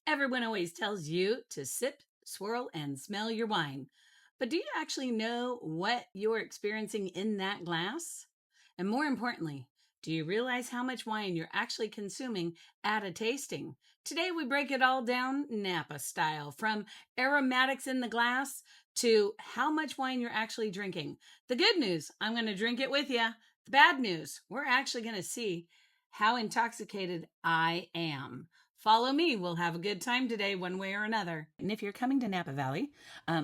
Everyone always tells you to sip, swirl, and smell your wine. But do you actually know what you're experiencing in that glass? And more importantly, do you realize how much wine you're actually consuming at a tasting? Today, we break it all down Napa style, from aromatics in the glass to how much wine you're actually drinking. The good news, I'm going to drink it with you. The bad news, we're actually going to see how intoxicated I am. Follow me. We'll have a good time today, one way or another. And if you're coming to Napa Valley,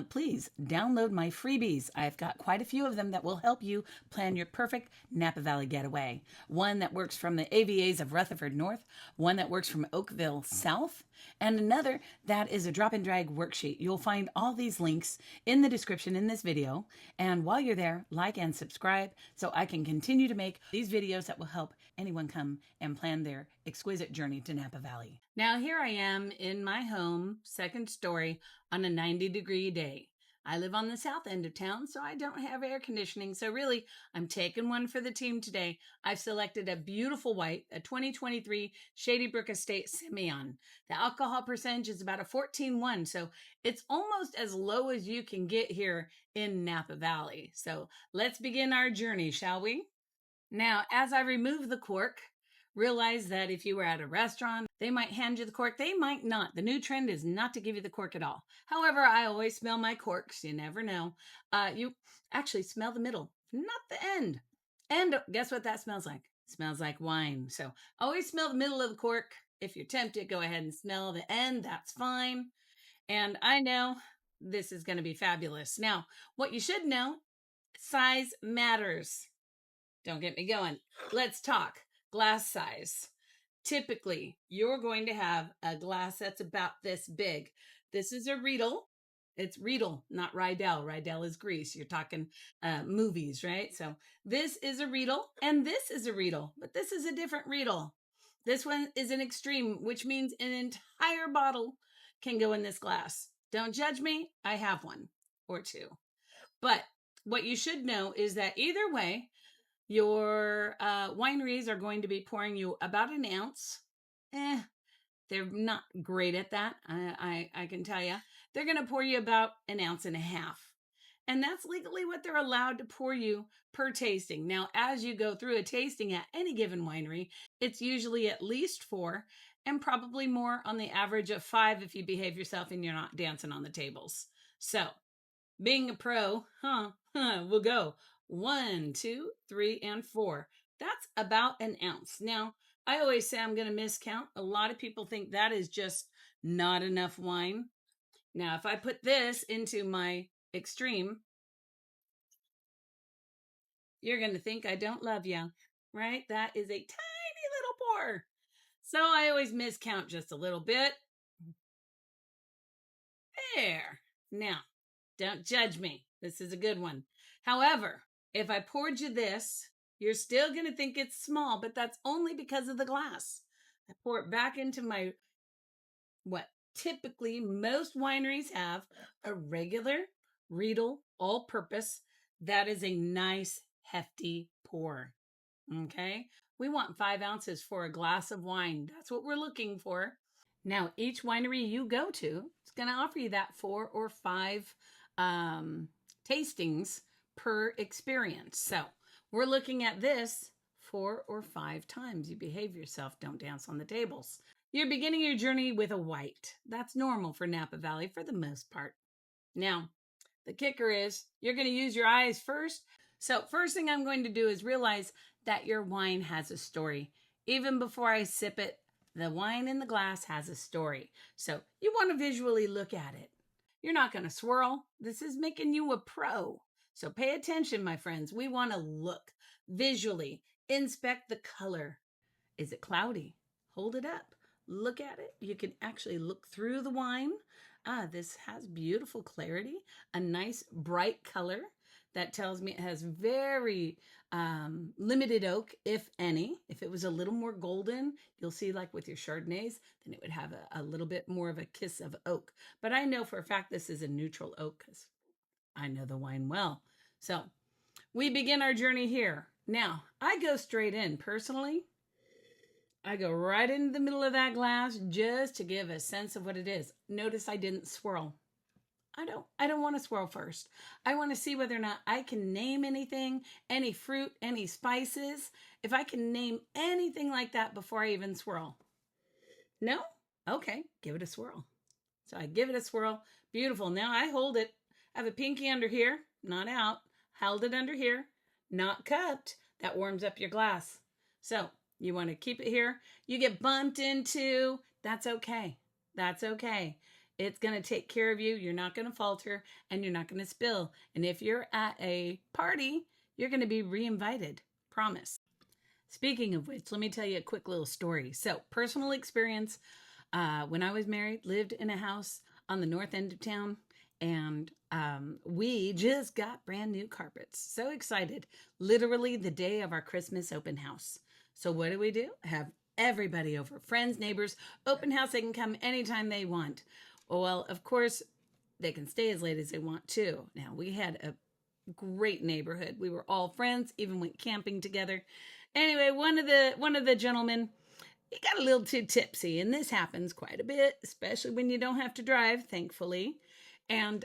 please download my freebies. I've got quite a few of them that will help you plan your perfect Napa Valley getaway. One that works from the AVAs of Rutherford North, one that works from Oakville South, and another that is a drop and drag worksheet. You'll find all these links in the description in this video. And while you're there, like and subscribe so I can continue to make these videos that will help anyone come and plan their exquisite journey to Napa Valley. Now here I am in my home, second story, on a 90-degree day. I live on the south end of town, so I don't have air conditioning. So really, I'm taking one for the team today. I've selected a beautiful white, a 2023 Shady Brook Estate Simeon. The alcohol percentage is about a 14.1, so it's almost as low as you can get here in Napa Valley. So let's begin our journey, shall we? Now, as I remove the cork, realize that if you were at a restaurant, they might hand you the cork. They might not. The new trend is not to give you the cork at all. However, I always smell my corks. You never know. You actually smell the middle, not the end. And guess what that smells like? It smells like wine. So always smell the middle of the cork. If you're tempted, go ahead and smell the end. That's fine. And I know this is going to be fabulous. Now, what you should know, size matters. Don't get me going. Let's talk glass size. Typically, you're going to have a glass that's about this big. This is a Riedel. It's Riedel, not Riedel. Riedel is Greece. You're talking movies, right? So this is a Riedel, and this is a Riedel, but this is a different Riedel. This one is an extreme, which means an entire bottle can go in this glass. Don't judge me. I have one or two. But what you should know is that either way, your wineries are going to be pouring you about an ounce. They're not great at that. I can tell you. They're going to pour you about an ounce and a half. And that's legally what they're allowed to pour you per tasting. Now, as you go through a tasting at any given winery, it's usually at least 4 and probably more on the average of 5 if you behave yourself and you're not dancing on the tables. So, being a pro, we'll go 1, 2, 3, and 4. That's about an ounce. Now, I always say I'm going to miscount. A lot of people think that is just not enough wine. Now, if I put this into my extreme, you're going to think I don't love you, right? That is a tiny little pour. So I always miscount just a little bit. There. Now, don't judge me. This is a good one. However, if I poured you this, you're still going to think it's small, but that's only because of the glass. I pour it back into my, what typically most wineries have, a regular Riedel all-purpose. That is a nice, hefty pour. Okay? We want 5 ounces for a glass of wine. That's what we're looking for. Now, each winery you go to is going to offer you that 4 or 5 tastings per experience. So we're looking at this 4 or 5 times. You behave yourself, don't dance on the tables. You're beginning your journey with a white. That's normal for Napa Valley for the most part. Now, the kicker is you're going to use your eyes first. So first thing I'm going to do is realize that your wine has a story. Even before I sip it, the wine in the glass has a story. So you want to visually look at it. You're not going to swirl. This is making you a pro. So pay attention, my friends. We want to look visually, inspect the color. Is it cloudy? Hold it up. Look at it. You can actually look through the wine. This has beautiful clarity, a nice bright color that tells me it has very limited oak, if any. If it was a little more golden, you'll see like with your Chardonnays, then it would have a little bit more of a kiss of oak. But I know for a fact this is a neutral oak because I know the wine well. So we begin our journey here. Now, I go straight in personally. I go right into the middle of that glass just to give a sense of what it is. Notice I didn't swirl. I don't want to swirl first. I want to see whether or not I can name anything, any fruit, any spices. If I can name anything like that before I even swirl. No? Okay, give it a swirl. So I give it a swirl. Beautiful. Now I hold it. I have a pinky under here, not out. Held it under here, not cupped. That warms up your glass. So you want to keep it here. You get bumped into, that's okay. That's okay. It's going to take care of you. You're not going to falter and you're not going to spill. And if you're at a party, you're going to be re-invited. Promise. Speaking of which, let me tell you a quick little story. So, personal experience. When I was married, lived in a house on the north end of town, and we just got brand new carpets. So excited. Literally the day of our Christmas open house. So what do? Have everybody over, friends, neighbors, open house. They can come anytime they want. Well, of course, they can stay as late as they want too. Now, we had a great neighborhood. We were all friends, even went camping together. Anyway, one of the gentlemen, he got a little too tipsy, and this happens quite a bit, especially when you don't have to drive, thankfully. And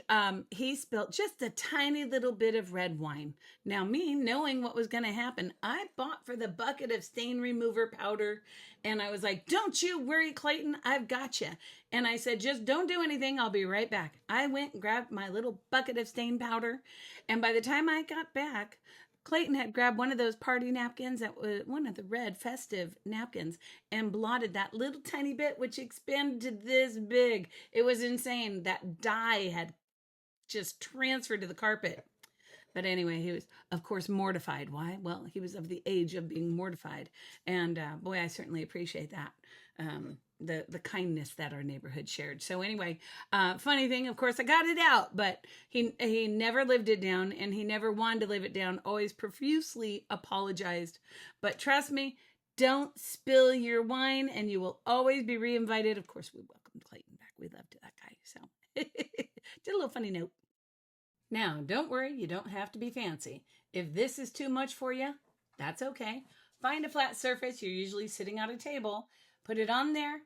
he spilled just a tiny little bit of red wine. Now, me knowing what was going to happen, I bought for the bucket of stain remover powder, and I was like, "Don't you worry, Clayton, I've got you." And I said, "Just don't do anything. I'll be right back." I went and grabbed my little bucket of stain powder, and by the time I got back, Clayton had grabbed one of those party napkins, that was one of the red festive napkins, and blotted that little tiny bit, which expanded to this big. It was insane. That dye had just transferred to the carpet. But anyway, he was, of course, mortified. Why? Well, he was of the age of being mortified. And boy, I certainly appreciate that. The kindness that our neighborhood shared. So anyway, funny thing, of course, I got it out, but he never lived it down, and he never wanted to live it down, always profusely apologized. But trust me, don't spill your wine, and you will always be re-invited. Of course, we welcomed Clayton back. We loved that guy. So did a little funny note. Now, don't worry, you don't have to be fancy. If this is too much for you, that's okay. Find a flat surface. You're usually sitting at a table. Put it on there.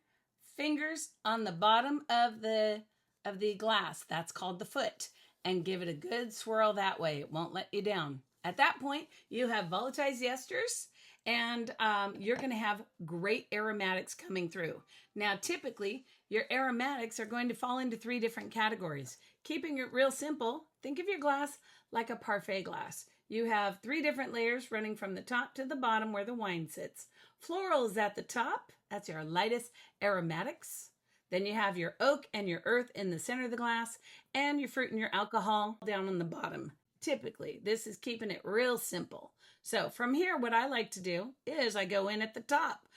Fingers on the bottom of the glass. That's called the foot. And give it a good swirl that way. It won't let you down. At that point, you have volatilized esters, and you're going to have great aromatics coming through. Now, typically, your aromatics are going to fall into 3 different categories. Keeping it real simple, think of your glass like a parfait glass. You have 3 different layers running from the top to the bottom where the wine sits. Floral is at the top. That's your lightest aromatics. Then you have your oak and your earth in the center of the glass, and your fruit and your alcohol down on the bottom. Typically, this is keeping it real simple. So from here, what I like to do is I go in at the top.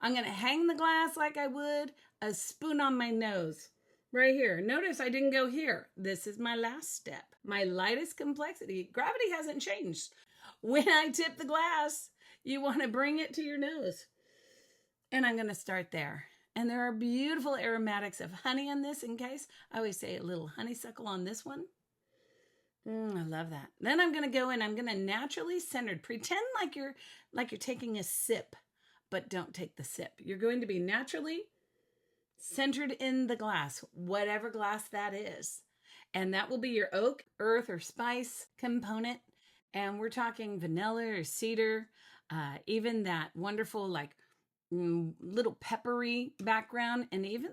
I'm going to hang the glass like I would a spoon on my nose. Right here. Notice I didn't go here. This is my last step. My lightest complexity. Gravity hasn't changed. When I tip the glass, you want to bring it to your nose. And I'm going to start there. And there are beautiful aromatics of honey in this, in case. I always say a little honeysuckle on this one. I love that. Then I'm going to go in. I'm going to naturally centered. Pretend like you're taking a sip, but don't take the sip. You're going to be naturally centered in the glass, whatever glass that is. And that will be your oak, earth, or spice component. And we're talking vanilla or cedar, even that wonderful little peppery background, and even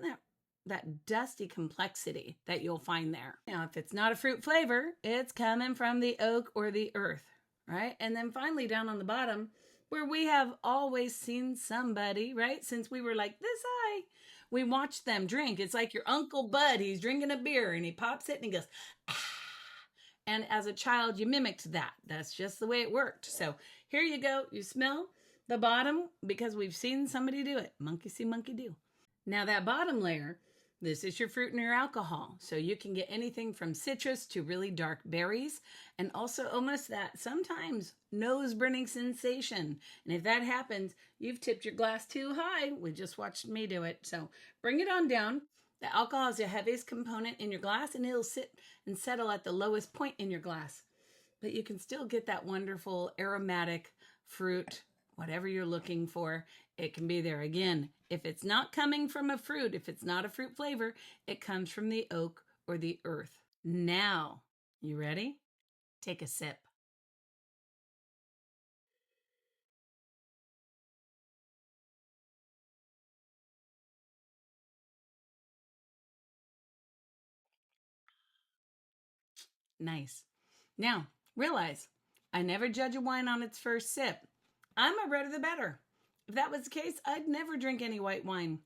that dusty complexity that you'll find there. Now, if it's not a fruit flavor, it's coming from the oak or the earth, right? And then finally down on the bottom, where we have always seen somebody, right? Since we were like this high, we watched them drink. It's like your Uncle Bud, he's drinking a beer and he pops it and he goes, ah. And as a child, you mimicked that. That's just the way it worked. So here you go. You smell the bottom because we've seen somebody do it. Monkey see, monkey do. Now that bottom layer, this is your fruit and your alcohol. So you can get anything from citrus to really dark berries, and also almost that sometimes nose burning sensation. And if that happens, you've tipped your glass too high. We just watched me do it. So bring it on down. The alcohol is the heaviest component in your glass, and it'll sit and settle at the lowest point in your glass. But you can still get that wonderful aromatic fruit whatever you're looking for, it can be there. Again, if it's not coming from a fruit, if it's not a fruit flavor, it comes from the oak or the earth. Now, you ready? Take a sip. Nice. Now, realize I never judge a wine on its first sip. I'm a redder the better. If that was the case, I'd never drink any white wine.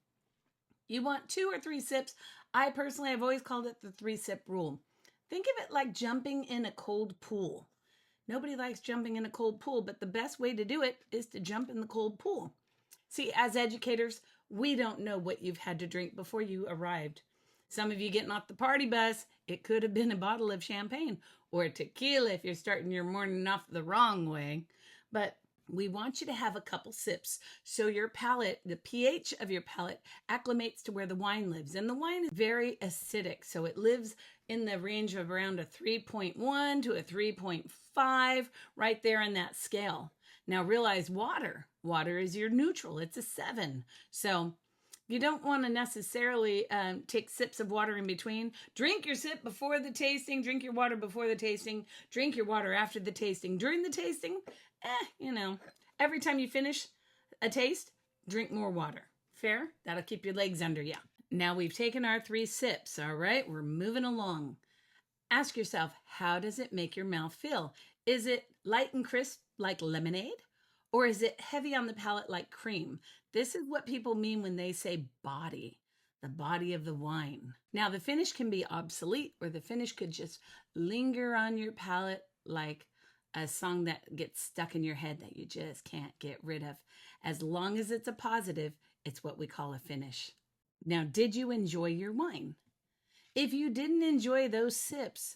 You want 2 or 3 sips. I personally have always called it the 3-sip rule. Think of it like jumping in a cold pool. Nobody likes jumping in a cold pool, but the best way to do it is to jump in the cold pool. See, as educators, we don't know what you've had to drink before you arrived. Some of you getting off the party bus, it could have been a bottle of champagne or tequila if you're starting your morning off the wrong way. But we want you to have a couple sips so your palate, the pH of your palate, acclimates to where the wine lives. And the wine is very acidic, so it lives in the range of around a 3.1 to a 3.5, right there in that scale. Now realize water is your neutral. It's a 7. So you don't want to necessarily take sips of water in between. Drink your sip before the tasting. Drink your water before the tasting. Drink your water after the tasting. During the tasting, every time you finish a taste, drink more water. Fair? That'll keep your legs under you. Now we've taken our 3 sips, all right? We're moving along. Ask yourself, how does it make your mouth feel? Is it light and crisp like lemonade? Or is it heavy on the palate like cream? This is what people mean when they say body, the body of the wine. Now, the finish can be obsolete, or the finish could just linger on your palate like a song that gets stuck in your head that you just can't get rid of. As long as it's a positive, it's what we call a finish. Now, did you enjoy your wine? If you didn't enjoy those sips,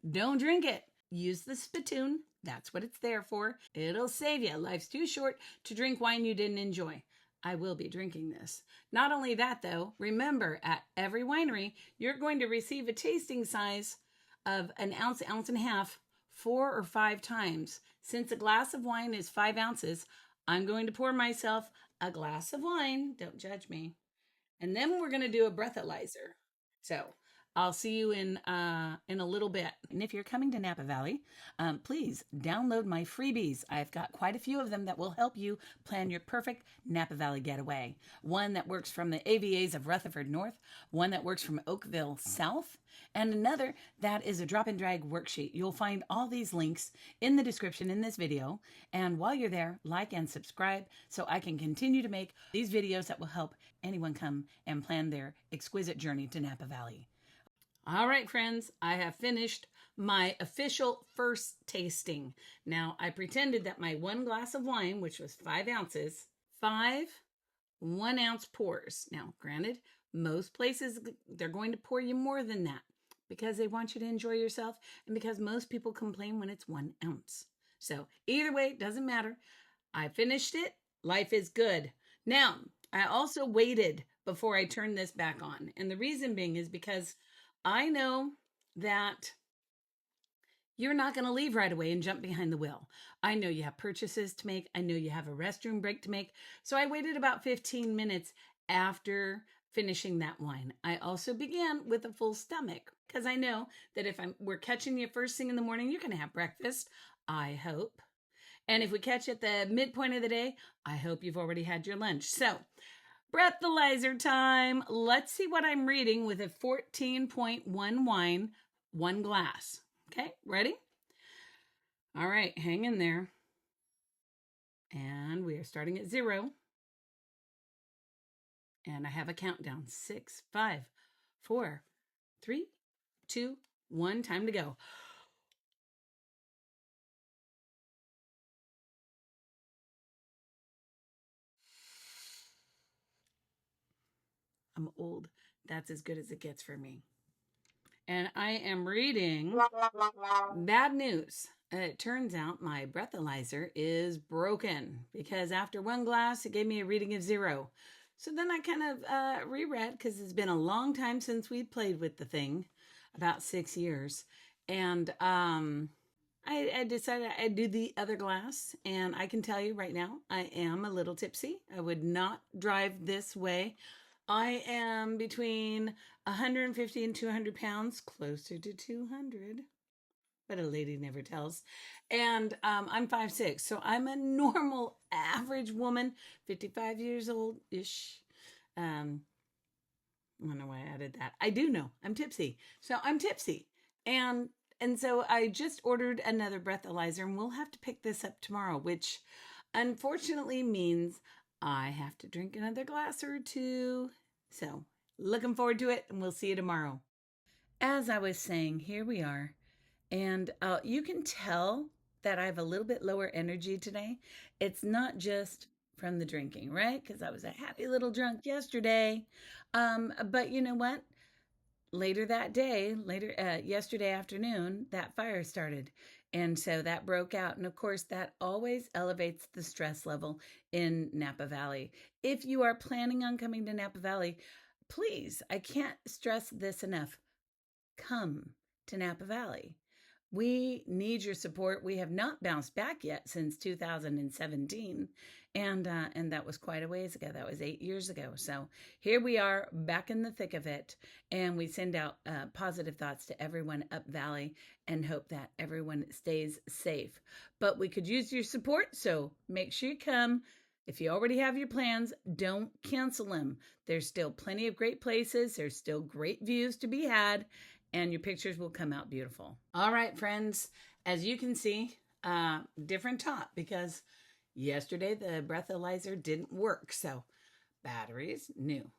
don't drink it. Use the spittoon. That's what it's there for. It'll save you. Life's too short to drink wine you didn't enjoy. I will be drinking this. Not only that, though, remember, at every winery, you're going to receive a tasting size of an ounce, ounce and a half, 4 or 5 times. Since a glass of wine is 5 ounces, I'm going to pour myself a glass of wine. Don't judge me. And then we're going to do a breathalyzer. So I'll see you in a little bit. And if you're coming to Napa Valley, please download my freebies. I've got quite a few of them that will help you plan your perfect Napa Valley getaway. One that works from the AVAs of Rutherford North, one that works from Oakville South, and another that is a drop and drag worksheet. You'll find all these links in the description in this video. And while you're there, like and subscribe so I can continue to make these videos that will help anyone come and plan their exquisite journey to Napa Valley. All right, friends, I have finished my official first tasting. Now, I pretended that my 1 glass of wine, which was 5 ounces, 5 1-ounce pours. Now, granted, most places, they're going to pour you more than that because they want you to enjoy yourself and because most people complain when it's 1 ounce. So either way, it doesn't matter. I finished it. Life is good. Now, I also waited before I turned this back on. And the reason being is because I know that you're not going to leave right away and jump behind the wheel. I know you have purchases to make. I know you have a restroom break to make. So I waited about 15 minutes after finishing that wine. I also began with a full stomach because I know that if we're catching you first thing in the morning, you're going to have breakfast, I hope. And if we catch at the midpoint of the day, I hope you've already had your lunch. So breathalyzer time. Let's see what I'm reading with a 14.1 wine, 1 glass. Okay, ready? All right, hang in there. And we are starting at 0. And I have a countdown. 6, 5, 4, 3, 2, 1. Time to go. I'm old. That's as good as it gets for me. And I am reading bad news. It turns out my breathalyzer is broken because after 1 glass, it gave me a reading of 0. So then I kind of reread because it's been a long time since we played with the thing, about 6 years. And I decided I'd do the other glass, and I can tell you right now, I am a little tipsy. I would not drive this way. I am between 150 and 200 pounds, closer to 200, but a lady never tells. And I'm 5'6", so I'm a normal, average woman, 55 years old ish. Um, I don't know why I added that. I do know I'm tipsy. So I'm tipsy. And so I just ordered another breathalyzer, and we'll have to pick this up tomorrow, which unfortunately means I have to drink another glass or two. So looking forward to it, and we'll see you tomorrow. As I was saying, here we are. And you can tell that I have a little bit lower energy today. It's not just from the drinking, right? Because I was a happy little drunk yesterday. But you know what? Later that day, yesterday afternoon, that fire started. And so that broke out. And of course, that always elevates the stress level in Napa Valley. If you are planning on coming to Napa Valley, please, I can't stress this enough. Come to Napa Valley. We need your support. We have not bounced back yet since 2017, and that was quite a ways ago. That was 8 years ago. So here we are, back in the thick of it, and we send out positive thoughts to everyone up Valley and hope that everyone stays safe. But we could use your support, so make sure you come. If you already have your plans, don't cancel them. There's still plenty of great places. There's still great views to be had, and your pictures will come out beautiful. All right, friends, as you can see, different top because yesterday the breathalyzer didn't work. So batteries, new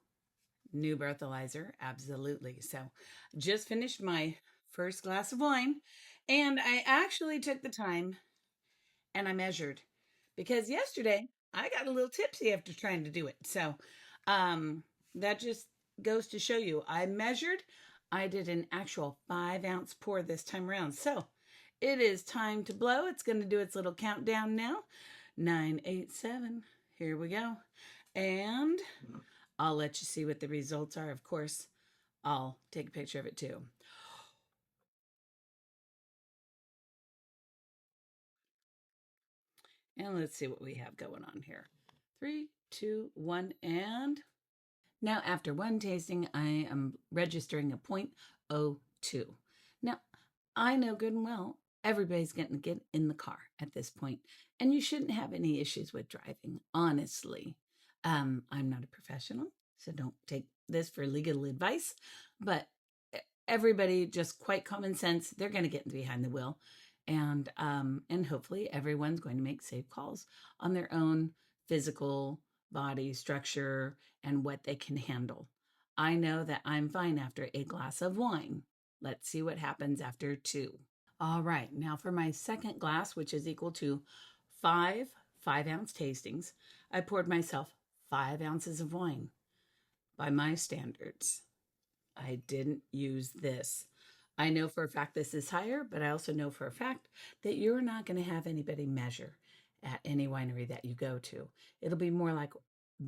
breathalyzer, absolutely. So just finished my first glass of wine, and I actually took the time and I measured because yesterday I got a little tipsy after trying to do it. So that just goes to show you I measured. I did an actual 5-ounce pour this time around. So it is time to blow. It's going to do its little countdown now. 9, 8, 7. Here we go. And I'll let you see what the results are. Of course, I'll take a picture of it too. And let's see what we have going on here. 3, 2, 1, and now after one tasting, I am registering a 0.02. Now, I know good and well everybody's going to get in the car at this point, and you shouldn't have any issues with driving, honestly. I'm not a professional, so don't take this for legal advice, but everybody, just quite common sense, they're going to get behind the wheel, and hopefully everyone's going to make safe calls on their own physical body structure and what they can handle. I know that I'm fine after a glass of wine. Let's see what happens after 2. All right, now for my second glass, which is equal to 5 5-ounce tastings, I poured myself 5 ounces of wine. By my standards, I didn't use this. I know for a fact this is higher, but I also know for a fact that you're not going to have anybody measure at any winery that you go to. It'll be more like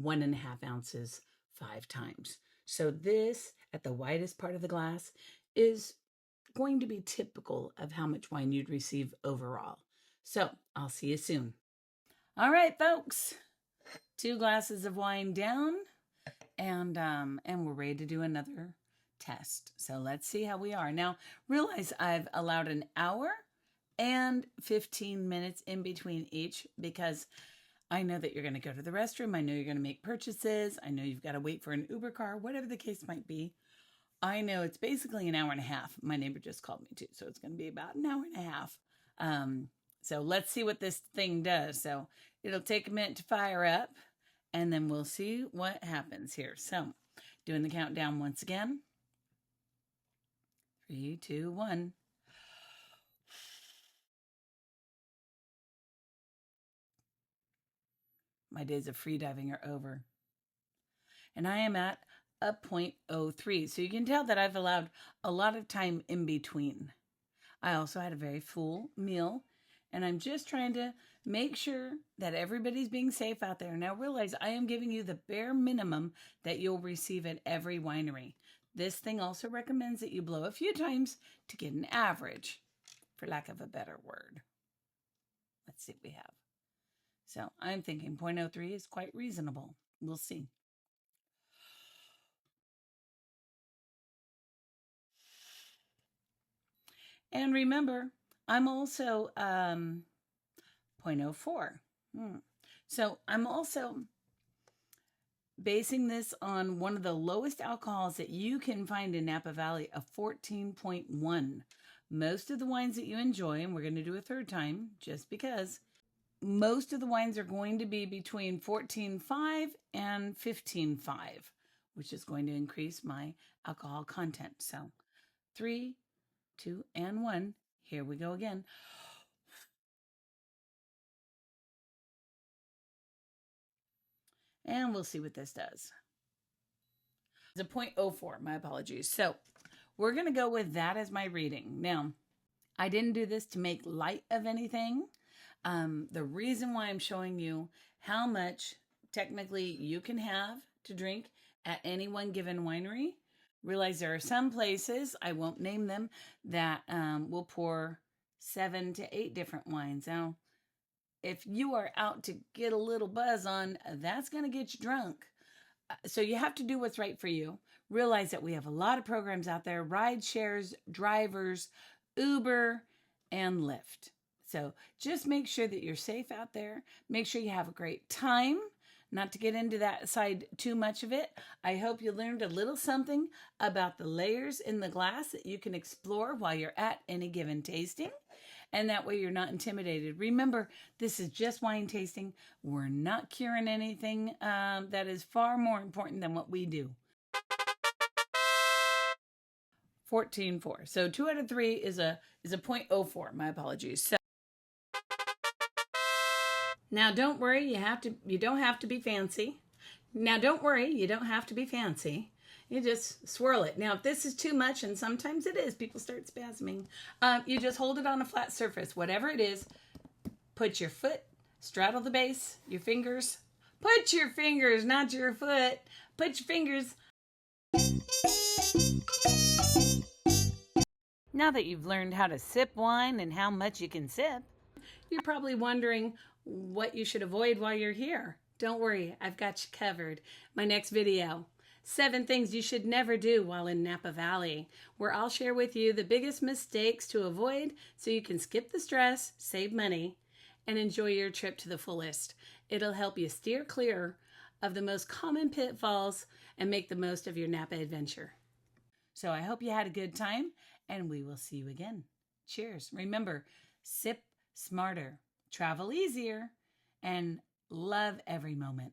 1.5 ounces 5 times. So this, at the widest part of the glass, is going to be typical of how much wine you'd receive overall. So I'll see you soon. All right, folks, 2 glasses of wine down, and we're ready to do another test. So let's see how we are. Now, realize I've allowed an hour and 15 minutes in between each because I know that you're going to go to the restroom. I know you're going to make purchases. I know you've got to wait for an Uber car, whatever the case might be. I know it's basically an hour and a half. My neighbor just called me too, so it's going to be about an hour and a half. So let's see what this thing does. So it'll take a minute to fire up, and then we'll see what happens here. So doing the countdown once again. 3, 2, 1. My days of free diving are over. And I am at a 0.03. So you can tell that I've allowed a lot of time in between. I also had a very full meal, and I'm just trying to make sure that everybody's being safe out there. Now realize I am giving you the bare minimum that you'll receive at every winery. This thing also recommends that you blow a few times to get an average. for lack of a better word. Let's see what we have. So I'm thinking 0.03 is quite reasonable. We'll see. And remember, I'm also 0.04. So I'm also basing this on one of the lowest alcohols that you can find in Napa Valley, a 14.1. Most of the wines that you enjoy, and we're going to do a third time just because, most of the wines are going to be between 14.5 and 15.5, which is going to increase my alcohol content. So 3, 2, and 1. Here we go again. And we'll see what this does. It's a 0.04, my apologies. So we're going to go with that as my reading. Now, I didn't do this to make light of anything. The reason why I'm showing you how much technically you can have to drink at any one given winery. Realize there are some places, I won't name them, that will pour 7 to 8 different wines. Now, if you are out to get a little buzz on, that's going to get you drunk. So you have to do what's right for you. Realize that we have a lot of programs out there, ride shares, drivers, Uber, and Lyft. So just make sure that you're safe out there. Make sure you have a great time. Not to get into that side too much of it. I hope you learned a little something about the layers in the glass that you can explore while you're at any given tasting. And that way you're not intimidated. Remember, this is just wine tasting. We're not curing anything that is far more important than what we do. 14.4. So 2 out of 3 is a 0.04. My apologies. So now don't worry, you don't have to be fancy. Now don't worry, you don't have to be fancy. You just swirl it. Now, if this is too much, and sometimes it is, people start spasming, you just hold it on a flat surface. Whatever it is, put your foot, straddle the base, your fingers. Put your fingers, not your foot. Put your fingers. Now that you've learned how to sip wine and how much you can sip, you're probably wondering what you should avoid while you're here. Don't worry, I've got you covered. My next video, 7 things you should never do while in Napa Valley, where I'll share with you the biggest mistakes to avoid so you can skip the stress, save money, and enjoy your trip to the fullest. It'll help you steer clear of the most common pitfalls and make the most of your Napa adventure. So I hope you had a good time, and we will see you again. Cheers. Remember, sip smarter, travel easier, and love every moment.